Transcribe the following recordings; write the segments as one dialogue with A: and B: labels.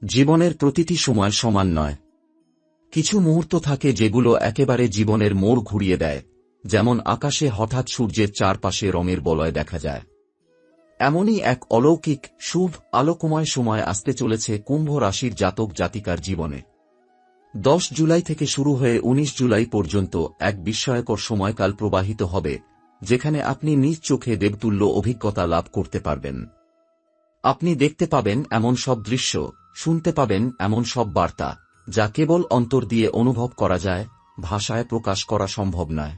A: জীবনের প্রতিটি সময় সমান নয়। কিছু মুহূর্ত থাকে যেগুলো একেবারে জীবনের মোড় ঘুরিয়ে দেয়, যেমন আকাশে হঠাৎ সূর্যের চারপাশে রঙের বলয় দেখা যায়। এমনই এক অলৌকিক, শুভ, আলোকময় সময় আসতে চলেছে কুম্ভ রাশির জাতক জাতিকার জীবনে। 10 জুলাই থেকে শুরু হয়ে 19 জুলাই পর্যন্ত এক বিস্ময়কর সময়কাল প্রবাহিত হবে, যেখানে আপনি নিজ চোখে দেবতুল্য অভিজ্ঞতা লাভ করতে পারবেন। আপনি দেখতে পাবেন এমন সব দৃশ্য, শুনতে পাবেন এমন সব বার্তা, যা কেবল অন্তর দিয়ে অনুভব করা যায়, ভাষায় প্রকাশ করা সম্ভব নয়।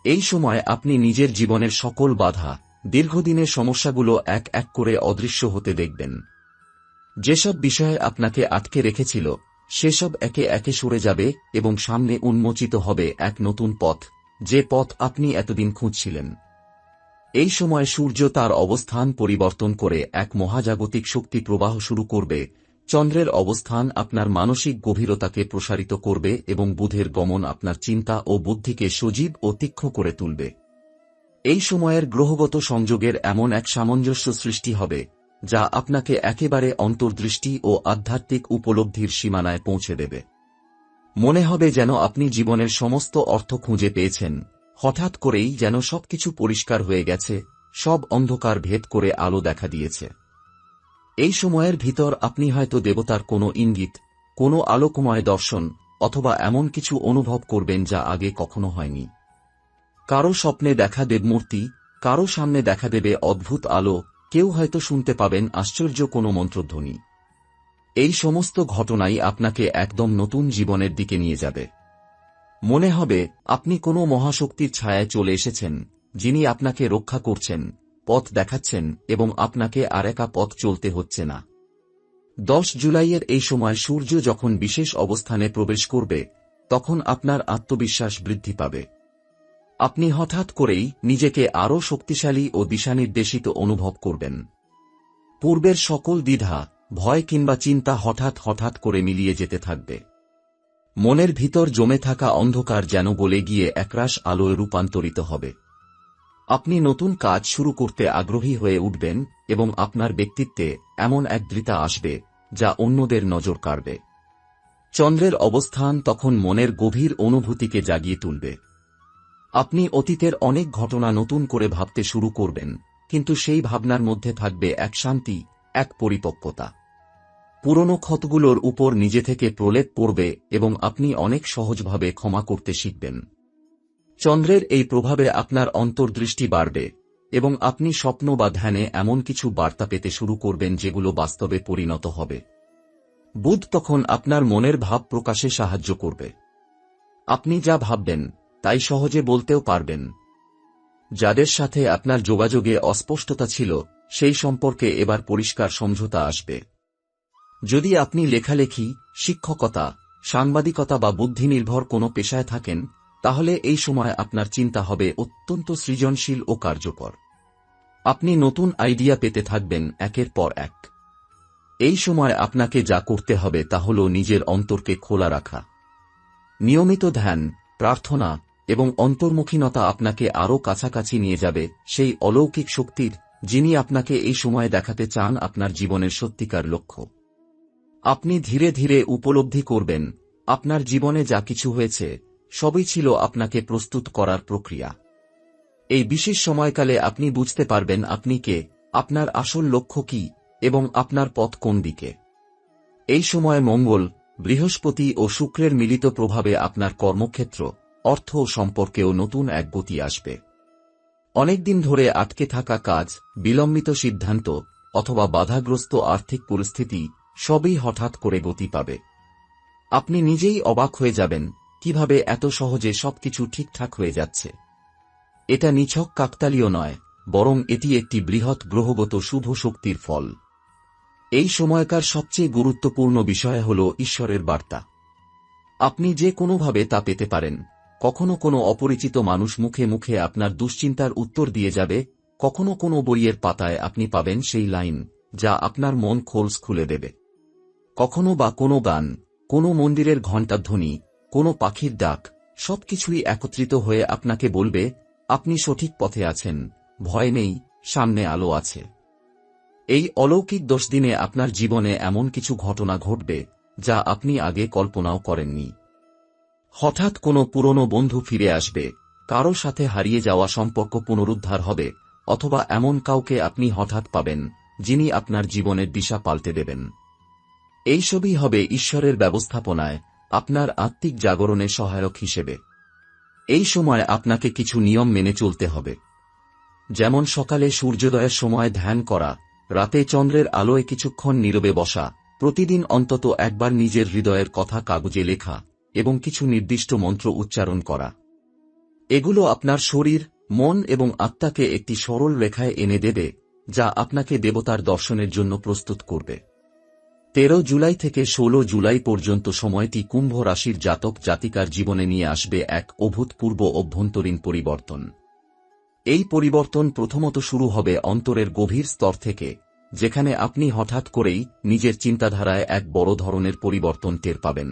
A: এই সময় আপনি নিজের জীবনের সকল বাধা, দীর্ঘদিনের সমস্যাগুলো এক এক করে অদৃশ্য হতে দেখবেন। যেসব বিষয়ে আপনাকে আটকে রেখেছিল, সেসব একে একে সরে যাবে এবং সামনে উন্মোচিত হবে এক নতুন পথ, যে পথ আপনি এতদিন খুঁজছিলেন। এই সময় সূর্য তার অবস্থান পরিবর্তন করে এক মহাজাগতিক শক্তি প্রবাহ শুরু করবে। চন্দ্রের অবস্থান আপনার মানসিক গভীরতাকে প্রসারিত করবে এবং বুধের গমন আপনার চিন্তা ও বুদ্ধিকে সজীব ও তীক্ষ্ণ করে তুলবে। এই সময়ের গ্রহগত সংযোগের এমন এক সামঞ্জস্য সৃষ্টি হবে, যা আপনাকে একেবারে অন্তর্দৃষ্টি ও আধ্যাত্মিক উপলব্ধির সীমানায় পৌঁছে দেবে। মনে হবে যেন আপনি জীবনের সমস্ত অর্থ খুঁজে পেয়েছেন, হঠাৎ করেই যেন সবকিছু পরিষ্কার হয়ে গেছে, সব অন্ধকার ভেদ করে আলো দেখা দিয়েছে। এই সময়ের ভিতর আপনি হয়তো দেবতার কোনো ইঙ্গিত, কোনো আলোকময় দর্শন অথবা এমন কিছু অনুভব করবেন যা আগে কখনো হয়নি। কারো স্বপ্নে দেখা দেবমূর্তি, কারো সামনে দেখা দেবে অদ্ভুত আলো, কেউ হয়তো শুনতে পাবেন আশ্চর্য কোনো মন্ত্রধ্বনি। এই সমস্ত ঘটনাই আপনাকে একদম নতুন জীবনের দিকে নিয়ে যাবে। মনে হবে আপনি কোনো মহাশক্তির ছায়ায় চলে এসেছেন, যিনি আপনাকে রক্ষা করছেন, পথ দেখাচ্ছেন এবং আপনাকে আর একা পথ চলতে হচ্ছে না। 10 জুলাইয়ের এই সময় সূর্য যখন বিশেষ অবস্থানে প্রবেশ করবে, তখন আপনার আত্মবিশ্বাস বৃদ্ধি পাবে। আপনি হঠাৎ করেই নিজেকে আরও শক্তিশালী ও দিশানির্দেশিত অনুভব করবেন। পূর্বের সকল দ্বিধা, ভয় কিংবা চিন্তা হঠাৎ হঠাৎ করে মিলিয়ে যেতে থাকবে। মনের ভিতর জমে থাকা অন্ধকার যেন গলে গিয়ে একরাশ আলোয় রূপান্তরিত হবে। আপনি নতুন কাজ শুরু করতে আগ্রহী হয়ে উঠবেন এবং আপনার ব্যক্তিত্বে এমন এক দৃঢ়তা আসবে, যা অন্যদের নজর কাড়বে। চন্দ্রের অবস্থান তখন মনের গভীর অনুভূতিকে জাগিয়ে তুলবে। আপনি অতীতের অনেক ঘটনা নতুন করে ভাবতে শুরু করবেন, কিন্তু সেই ভাবনার মধ্যে থাকবে এক শান্তি, এক পরিপক্কতা। পুরনো ক্ষতগুলোর উপর নিজে থেকে প্রলেপ পড়বে এবং আপনি অনেক সহজভাবে ক্ষমা করতে শিখবেন। চন্দ্রের এই প্রভাবে আপনার অন্তর্দৃষ্টি বাড়বে এবং আপনি স্বপ্ন বা ধ্যানে এমন কিছু বার্তা পেতে শুরু করবেন যেগুলো বাস্তবে পরিণত হবে। বুধ তখন আপনার মনের ভাব প্রকাশে সাহায্য করবে। আপনি যা ভাববেন তাই সহজে বলতেও পারবেন। যাদের সাথে আপনার যোগাযোগে অস্পষ্টতা ছিল, সেই সম্পর্কে এবার পরিষ্কার সমঝোতা আসবে। যদি আপনি লেখালেখি, শিক্ষকতা, সাংবাদিকতা বা বুদ্ধিনির্ভর কোনো পেশায় থাকেন, তাহলে এই সময় আপনার চিন্তা হবে অত্যন্ত সৃজনশীল ও কার্যকর। আপনি নতুন আইডিয়া পেতে থাকবেন একের পর এক। এই সময় আপনাকে যা করতে হবে তা হল নিজের অন্তরকে খোলা রাখা। নিয়মিত ধ্যান, প্রার্থনা এবং অন্তর্মুখীনতা আপনাকে আরও কাছাকাছি নিয়ে যাবে সেই অলৌকিক শক্তির, যিনি আপনাকে এই সময় দেখাতে চান আপনার জীবনের সত্যিকার লক্ষ্য। আপনি ধীরে ধীরে উপলব্ধি করবেন, আপনার জীবনে যা কিছু হয়েছে, সবই ছিল আপনাকে প্রস্তুত করার প্রক্রিয়া। এই বিশেষ সময়কালে আপনি বুঝতে পারবেন আপনি কে, আপনার আসল লক্ষ্য কি এবং আপনার পথ কোন দিকে। এই সময় মঙ্গল, বৃহস্পতি ও শুক্রের মিলিত প্রভাবে আপনার কর্মক্ষেত্র, অর্থ ও সম্পর্কেও নতুন এক গতি আসবে। অনেকদিন ধরে আটকে থাকা কাজ, বিলম্বিত সিদ্ধান্ত অথবা বাধাগ্রস্ত আর্থিক পরিস্থিতি সবই হঠাৎ করে গতি পাবে। আপনি নিজেই অবাক হয়ে যাবেন কিভাবে এত সহজে সবকিছু ঠিকঠাক হয়ে যাচ্ছে। এটা নিছক কাকতালীয় নয়, বরং এটি একটি বৃহৎ গ্রহগত শুভ শক্তির ফল। এই সময়কার সবচেয়ে গুরুত্বপূর্ণ বিষয় হল ঈশ্বরের বার্তা। আপনি যে কোনোভাবে তা পেতে পারেন। কখনো কোনো অপরিচিত মানুষ মুখে মুখে আপনার দুশ্চিন্তার উত্তর দিয়ে যাবে, কখনো কোনো বইয়ের পাতায় আপনি পাবেন সেই লাইন যা আপনার মন খোলস খুলে দেবে। কখনো বা কোনো গান, কোনো মন্দিরের ঘণ্টাধ্বনি, কোনো পাখির ডাক, সবকিছুই একত্রিত হয়ে আপনাকে বলবে আপনি সঠিক পথে আছেন, ভয় নেই, সামনে আলো আছে। এই অলৌকিক 10 দিনে আপনার জীবনে এমন কিছু ঘটনা ঘটবে যা আপনি আগে কল্পনাও করেননি। হঠাৎ কোনো পুরনো বন্ধু ফিরে আসবে, কারো সাথে হারিয়ে যাওয়া সম্পর্ক পুনরুদ্ধার হবে, অথবা এমন কাউকে আপনি হঠাৎ পাবেন যিনি আপনার জীবনের দিশা পাল্টে দেবেন। এইসবই হবে ঈশ্বরের ব্যবস্থাপনায় আপনার আত্মিক জাগরণে সহায়ক হিসেবে। এই সময় আপনাকে কিছু নিয়ম মেনে চলতে হবে, যেমন সকালে সূর্যোদয়ের সময় ধ্যান করা, রাতে চন্দ্রের আলোয় কিছুক্ষণ নীরবে বসা, প্রতিদিন অন্তত একবার নিজের হৃদয়ের কথা কাগজে লেখা এবং কিছু নির্দিষ্ট মন্ত্র উচ্চারণ করা। এগুলো আপনার শরীর, মন এবং আত্মাকে একটি সরল রেখায় এনে দেবে, যা আপনাকে দেবতার দর্শনের জন্য প্রস্তুত করবে। 13 জুলাই থেকে 16 জুলাই পর্যন্ত সময়টি কুম্ভ রাশির জাতক জাতিকার জীবনে নিয়ে আসবে এক অভূতপূর্ব অভ্যন্তরীণ পরিবর্তন। এই পরিবর্তন প্রথমত শুরু হবে অন্তরের গভীর স্তর থেকে, যেখানে আপনি হঠাৎ করেই নিজের চিন্তাধারায় এক বড় ধরনের পরিবর্তন টের পাবেন।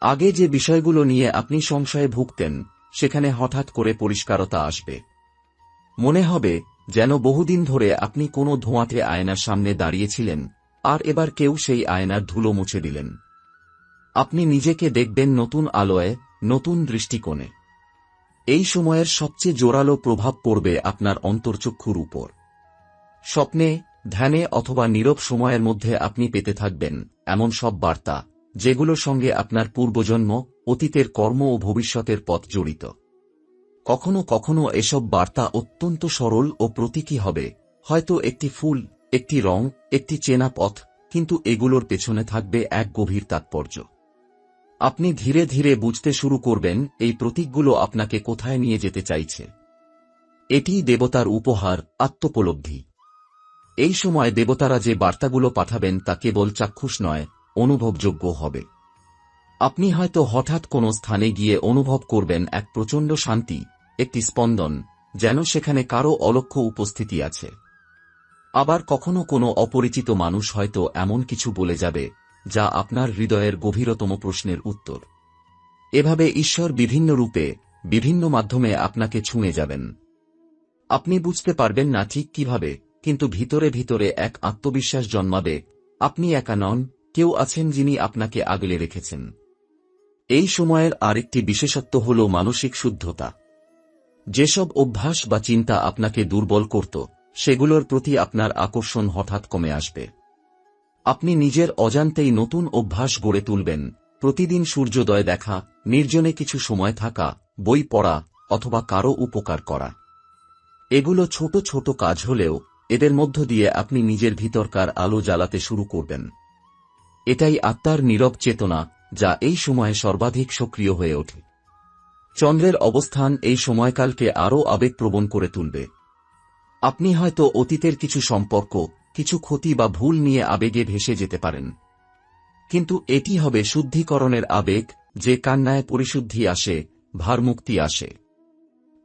A: আগে যে বিষয়গুলো নিয়ে আপনি সংশয়ে ভুগতেন, সেখানে হঠাৎ করে পরিষ্কারতা আসবে। মনে হবে যেন বহুদিন ধরে আপনি কোনো ধোঁয়াটে আয়নার সামনে দাঁড়িয়েছিলেন, আর এবার কেউ সেই আয়নার ধুলো মুছে দিলেন। আপনি নিজেকে দেখবেন নতুন আলোয়, নতুন দৃষ্টিকোণে। এই সময়ের সবচেয়ে জোরালো প্রভাব পড়বে আপনার অন্তর্চক্ষুর উপর। স্বপ্নে, ধ্যানে অথবা নীরব সময়ের মধ্যে আপনি পেতে থাকবেন এমন সব বার্তা, যেগুলোর সঙ্গে আপনার পূর্বজন্ম, অতীতের কর্ম ও ভবিষ্যতের পথ জড়িত। কখনো কখনো এসব বার্তা অত্যন্ত সরল ও প্রতীকী হবে, হয়তো একটি ফুল, একটি রং, একটি চেনা পথ, কিন্তু এগুলোর পেছনে থাকবে এক গভীর তাৎপর্য। আপনি ধীরে ধীরে বুঝতে শুরু করবেন এই প্রতীকগুলো আপনাকে কোথায় নিয়ে যেতে চাইছে। এটি দেবতার উপহার, আত্মোপলব্ধি। এই সময় দেবতারা যে বার্তাগুলো পাঠাবেন তা কেবল চাক্ষুষ নয়, অনুভবযোগ্য হবে। আপনি হয়তো হঠাৎ কোনো স্থানে গিয়ে অনুভব করবেন এক প্রচণ্ড শান্তি, একটি স্পন্দন, যেন সেখানে কারো অলক্ষ্য উপস্থিতি আছে। আবার কখনো কোনো অপরিচিত মানুষ হয়তো এমন কিছু বলে যাবে যা আপনার হৃদয়ের গভীরতম প্রশ্নের উত্তর। এভাবে ঈশ্বর বিভিন্ন রূপে, বিভিন্ন মাধ্যমে আপনাকে ছুঁয়ে যাবেন। আপনি বুঝতে পারবেন না ঠিক কিভাবে, কিন্তু ভিতরে ভিতরে এক আত্মবিশ্বাস জন্মাবে, আপনি একা নন, কেউ আছেন যিনি আপনাকে আগলে রেখেছেন। এই সময়ের আরেকটি বিশেষত্ব হল মানসিক শুদ্ধতা। যেসব অভ্যাস বা চিন্তা আপনাকে দুর্বল করত, সেগুলোর প্রতি আপনার আকর্ষণ হঠাৎ কমে আসবে। আপনি নিজের অজান্তেই নতুন অভ্যাস গড়ে তুলবেন, প্রতিদিন সূর্যোদয় দেখা, নির্জনে কিছু সময় থাকা, বই পড়া অথবা কারো উপকার করা। এগুলো ছোট ছোট কাজ হলেও এদের মধ্য দিয়ে আপনি নিজের ভিতরকার আলো জ্বালাতে শুরু করবেন। এটাই আত্মার নীরব চেতনা, যা এই সময়ে সর্বাধিক সক্রিয় হয়ে ওঠে। চন্দ্রের অবস্থান এই সময়কালকে আরও আবেগপ্রবণ করে তুলবে। আপনি হয়তো অতীতের কিছু সম্পর্ক, কিছু ক্ষতি বা ভুল নিয়ে আবেগে ভেসে যেতে পারেন, কিন্তু এটি হবে শুদ্ধিকরণের আবেগ, যে কান্নায় পরিশুদ্ধি আসে, ভারমুক্তি আসে।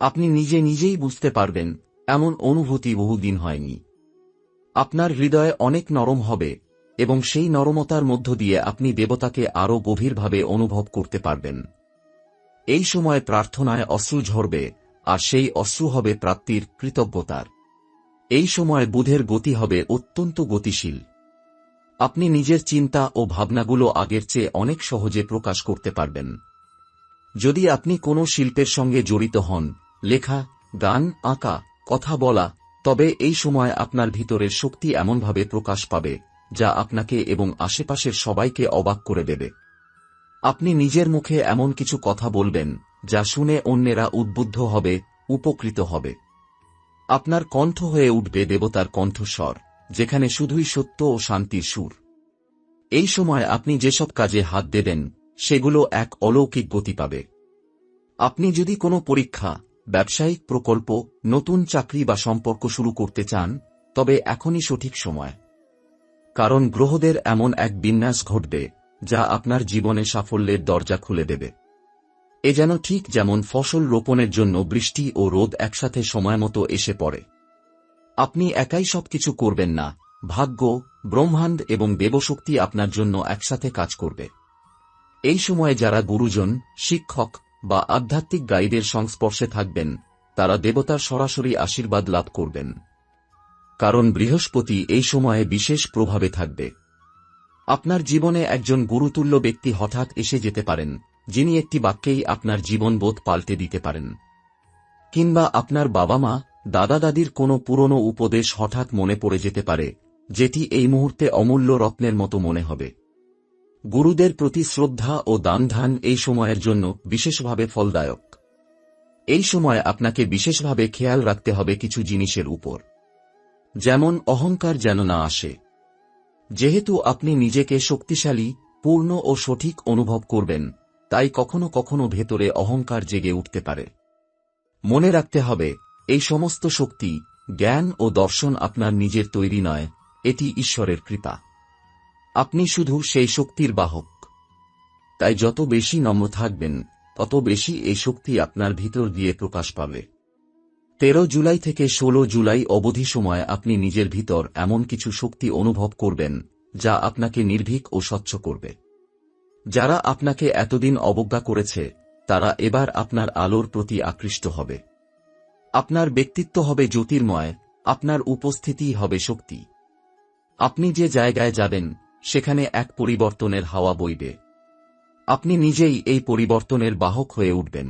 A: আপনি নিজে নিজেই বুঝতে পারবেন এমন অনুভূতি বহুদিন হয়নি। আপনার হৃদয় অনেক নরম হবে, এবং সেই নরমতার মধ্য দিয়ে আপনি দেবতাকে আরও গভীরভাবে অনুভব করতে পারবেন। এই সময় প্রার্থনায় অশ্রু ঝরবে, আর সেই অশ্রু হবে প্রাপ্তির, কৃতজ্ঞতার। এই সময় বুধের গতি হবে অত্যন্ত গতিশীল। আপনি নিজের চিন্তা ও ভাবনাগুলো আগের চেয়ে অনেক সহজে প্রকাশ করতে পারবেন। যদি আপনি কোনো শিল্পের সঙ্গে জড়িত হন, লেখা, গান, আঁকা, কথা বলা, তবে এই সময় আপনার ভিতরের শক্তি এমনভাবে প্রকাশ পাবে যা আপনাকে এবং আশেপাশের সবাইকে অবাক করে দেবে। আপনি নিজের মুখে এমন কিছু কথা বলবেন যা শুনে অন্যেরা উদ্বুদ্ধ হবে, উপকৃত হবে। আপনার কণ্ঠ হয়ে উঠবে দেবতার কণ্ঠস্বর, যেখানে শুধুই সত্য ও শান্তির সুর। এই সময় আপনি যেসব কাজে হাত দেবেন, সেগুলো এক অলৌকিক গতি পাবে। আপনি যদি কোনো পরীক্ষা, ব্যবসায়িক প্রকল্প, নতুন চাকরি বা সম্পর্ক শুরু করতে চান, তবে এখনই সঠিক সময়। কারণ গ্রহদের এমন এক বিন্যাস ঘটবে যা আপনার জীবনে সাফল্যের দরজা খুলে দেবে। এ যেন ঠিক যেমন ফসল রোপণের জন্য বৃষ্টি ও রোদ একসাথে সময়মতো এসে পড়ে। আপনি একাই সবকিছু করবেন না, ভাগ্য, ব্রহ্মাণ্ড এবং দেবশক্তি আপনার জন্য একসাথে কাজ করবে। এই সময়ে যারা গুরুজন, শিক্ষক বা আধ্যাত্মিক গাইডের সংস্পর্শে থাকবেন, তারা দেবতার সরাসরি আশীর্বাদ লাভ করবেন। কারণ বৃহস্পতি এই সময়ে বিশেষ প্রভাবে থাকবে। আপনার জীবনে একজন গুরুতুল্য ব্যক্তি হঠাৎ এসে যেতে পারেন, যিনি একটি বাক্যেই আপনার জীবনবোধ পাল্টে দিতে পারেন। কিংবা আপনার বাবা মা, দাদা দাদির কোনো পুরনো উপদেশ হঠাৎ মনে পড়ে যেতে পারে, যেটি এই মুহূর্তে অমূল্য রত্নের মতো মনে হবে। গুরুদের প্রতি শ্রদ্ধা ও দান এই সময়ের জন্য বিশেষভাবে ফলদায়ক। এই সময় আপনাকে বিশেষভাবে খেয়াল রাখতে হবে কিছু জিনিসের উপর, যেমন অহংকার যেন না আসে। যেহেতু আপনি নিজেকে শক্তিশালী, পূর্ণ ও সঠিক অনুভব করবেন, তাই কখনো কখনো ভেতরে অহংকার জেগে উঠতে পারে। মনে রাখতে হবে, এই সমস্ত শক্তি, জ্ঞান ও দর্শন আপনার নিজের তৈরি নয়, এটি ঈশ্বরের কৃপা। আপনি শুধু সেই শক্তির বাহক। তাই যত বেশি নম্র থাকবেন, তত বেশি এই শক্তি আপনার ভিতর দিয়ে প্রকাশ পাবে। 13 জুলাই থেকে 16 জুলাই অবধি সময় আপনি নিজের ভিতর এমন কিছু শক্তি অনুভব করবেন, যা আপনাকে নির্ভীক ও স্বচ্ছ করবে। যারা আপনাকে এতদিন অবজ্ঞা করেছে, তারা এবার আপনার আলোর প্রতি আকৃষ্ট হবে। আপনার ব্যক্তিত্ব হবে জ্যোতির্ময়, আপনার উপস্থিতি হবে শক্তি। আপনি যে জায়গায় যাবেন, সেখানে এক পরিবর্তনের হাওয়া বইবে। আপনি নিজেই এই পরিবর্তনের বাহক হয়ে উঠবেন।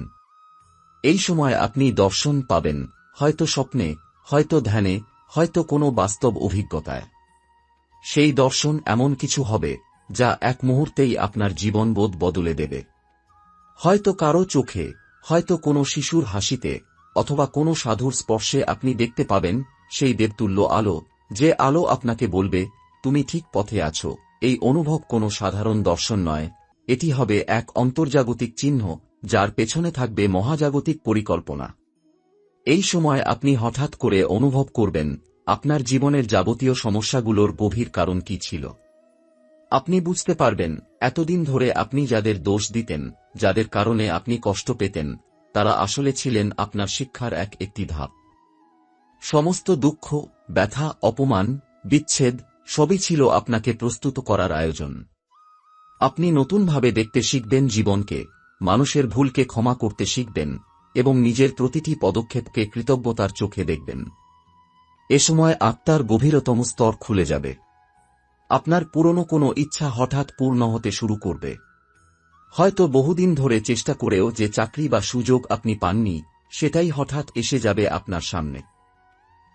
A: এই সময় আপনি দর্শন পাবেন, হয়তো স্বপ্নে, হয়তো ধ্যানে, হয়তো কোনো বাস্তব অভিজ্ঞতায়। সেই দর্শন এমন কিছু হবে, যা এক মুহূর্তেই আপনার জীবনবোধ বদলে দেবে। হয়তো কারো চোখে, হয়তো কোনো শিশুর হাসিতে, অথবা কোনো সাধুর স্পর্শে আপনি দেখতে পাবেন সেই দেবতুল্য আলো, যে আলো আপনাকে বলবে, তুমি ঠিক পথে আছো। এই অনুভব কোনো সাধারণ দর্শন নয়, এটি হবে এক অন্তর্জাগতিক চিহ্ন, যার পেছনে থাকবে মহাজাগতিক পরিকল্পনা। এই সময় আপনি হঠাৎ করে অনুভব করবেন, আপনার জীবনের যাবতীয় সমস্যাগুলোর গভীর কারণ কি ছিল। আপনি বুঝতে পারবেন, এতদিন ধরে আপনি যাদের দোষ দিতেন, যাদের কারণে আপনি কষ্ট পেতেন, তারা আসলে ছিলেন আপনার শিক্ষার একটি ধাপ। সমস্ত দুঃখ, ব্যথা, অপমান, বিচ্ছেদ সবই ছিল আপনাকে প্রস্তুত করার আয়োজন। আপনি নতুনভাবে দেখতে শিখবেন জীবনকে, মানুষের ভুলকে ক্ষমা করতে শিখবেন, এবং নিজের প্রতিটি পদক্ষেপকে কৃতজ্ঞতার চোখে দেখবেন। এ সময় আত্মার গভীরতম স্তর খুলে যাবে। আপনার পুরনো কোনো ইচ্ছা হঠাৎ পূর্ণ হতে শুরু করবে। হয়তো বহুদিন ধরে চেষ্টা করেও যে চাকরি বা সুযোগ আপনি পাননি, সেটাই হঠাৎ এসে যাবে আপনার সামনে।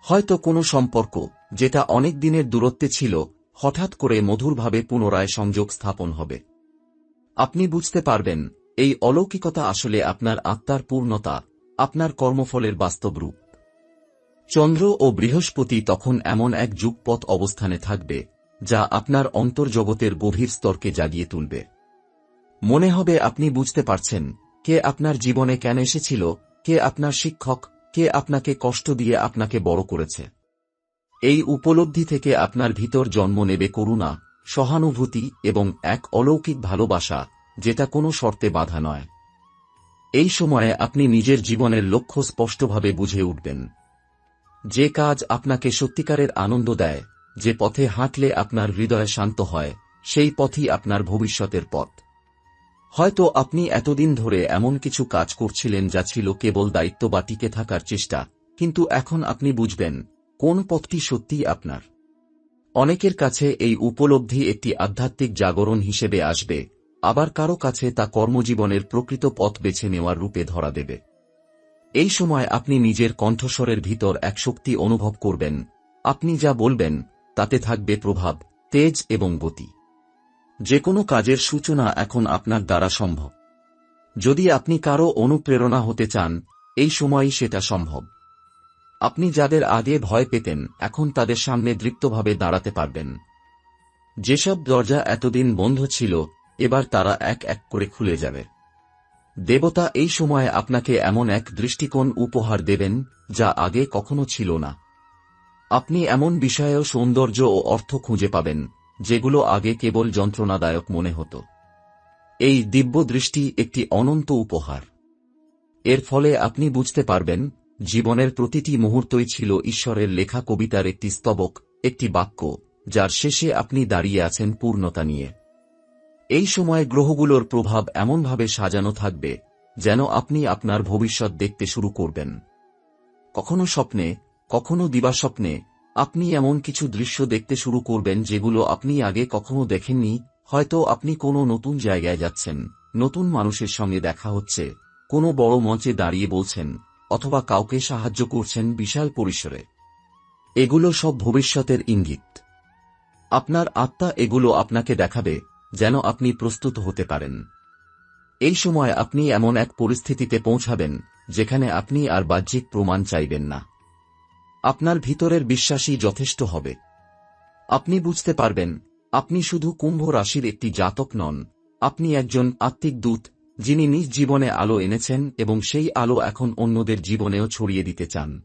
A: হয়তো কোনো সম্পর্ক, যেটা অনেক দিনের দূরত্বে ছিল, হঠাৎ করে মধুরভাবে পুনরায় সংযোগ স্থাপন হবে। আপনি বুঝতে পারবেন, এই অলৌকিকতা আসলে আপনার আত্মার পূর্ণতা, আপনার কর্মফলের বাস্তব রূপ। চন্দ্র ও বৃহস্পতি তখন এমন এক যুগপৎ অবস্থানে থাকবে, যা আপনার অন্তর্জগতের গভীর স্তরকে জাগিয়ে তুলবে। মনে হবে আপনি বুঝতে পারছেন, কে আপনার জীবনে কেন এসেছিল, কে আপনার শিক্ষক, কে আপনাকে কষ্ট দিয়ে আপনাকে বড় করেছে। এই উপলব্ধি থেকে আপনার ভিতর জন্ম নেবে করুণা, সহানুভূতি এবং এক অলৌকিক ভালোবাসা, যেটা কোনো শর্তে বাধা নয়। এই সময়ে আপনি নিজের জীবনের লক্ষ্য স্পষ্টভাবে বুঝে উঠবেন। যে কাজ আপনাকে সত্যিকারের আনন্দ দেয়, যে পথে হাঁটলে আপনার হৃদয় শান্ত হয়, সেই পথই আপনার ভবিষ্যতের পথ। হয়তো আপনি এতদিন ধরে এমন কিছু কাজ করছিলেন যা ছিল কেবল দায়িত্ব বা টিকে থাকার চেষ্টা, কিন্তু এখন আপনি বুঝবেন, কোন পথটি সত্যিই আপনার। অনেকের কাছে এই উপলব্ধি একটি আধ্যাত্মিক জাগরণ হিসেবে আসবে, আবার কারো কাছে তা কর্মজীবনের প্রকৃত পথ বেছে নেওয়ার রূপে ধরা দেবে। এই সময় আপনি নিজের কণ্ঠস্বরের ভিতর এক শক্তি অনুভব করবেন। আপনি যা বলবেন, তাতে থাকবে প্রভাব, তেজ এবং গতি। যে কোনো কাজের সূচনা এখন আপনার দ্বারা সম্ভব। যদি আপনি কারো অনুপ্রেরণা হতে চান, এই সময়ই সেটা সম্ভব। আপনি যাদের আগে ভয় পেতেন, এখন তাদের সামনে দৃপ্তভাবে দাঁড়াতে পারবেন। যেসব দরজা এতদিন বন্ধ ছিল, এবার তারা এক এক করে খুলে যাবে। দেবতা এই সময়ে আপনাকে এমন এক দৃষ্টিকোণ উপহার দেবেন, যা আগে কখনো ছিল না। আপনি এমন বিষয়েও সৌন্দর্য ও অর্থ খুঁজে পাবেন, যেগুলো আগে কেবল যন্ত্রণাদায়ক মনে হতো। এই দিব্য দৃষ্টি একটি অনন্ত উপহার। এর ফলে আপনি বুঝতে পারবেন, জীবনের প্রতিটি মুহূর্তই ছিল ঈশ্বরের লেখা কবিতার একটি স্তবক, একটি বাক্য, যার শেষে আপনি দাঁড়িয়ে আছেন পূর্ণতা নিয়ে। এই সময় গ্রহগুলোর প্রভাব এমনভাবে সাজানো থাকবে, যেন আপনি আপনার ভবিষ্যৎ দেখতে শুরু করবেন। কখনো স্বপ্নে, কখনো দিবাস্বপ্নে, আপনি এমন কিছু দৃশ্য দেখতে শুরু করবেন যেগুলো আপনি আগে কখনো দেখেননি। হয়তো আপনি কোনো নতুন জায়গায় যাচ্ছেন, নতুন মানুষের সঙ্গে দেখা হচ্ছে, কোনো বড় মঞ্চে দাঁড়িয়ে বলছেন, অথবা কাউকে সাহায্য করছেন বিশাল পরিসরে। এগুলো সব ভবিষ্যতের ইঙ্গিত। আপনার আত্মা এগুলো আপনাকে দেখাবে, যেন আপনি প্রস্তুত হতে পারেন। এই সময় আপনি এমন এক পরিস্থিতিতে পৌঁছাবেন যেখানে আপনি আর বাহ্যিক প্রমাণ চাইবেন না। আপনার ভিতরের বিশ্বাসই যথেষ্ট হবে। আপনি বুঝতে পারবেন, আপনি শুধু কুম্ভ রাশির একটি জাতক নন, আপনি একজন আত্মিক দূত, যিনি নিজ জীবনে আলো এনেছেন এবং সেই আলো এখন অন্যদের জীবনেও ছড়িয়ে দিতে চান।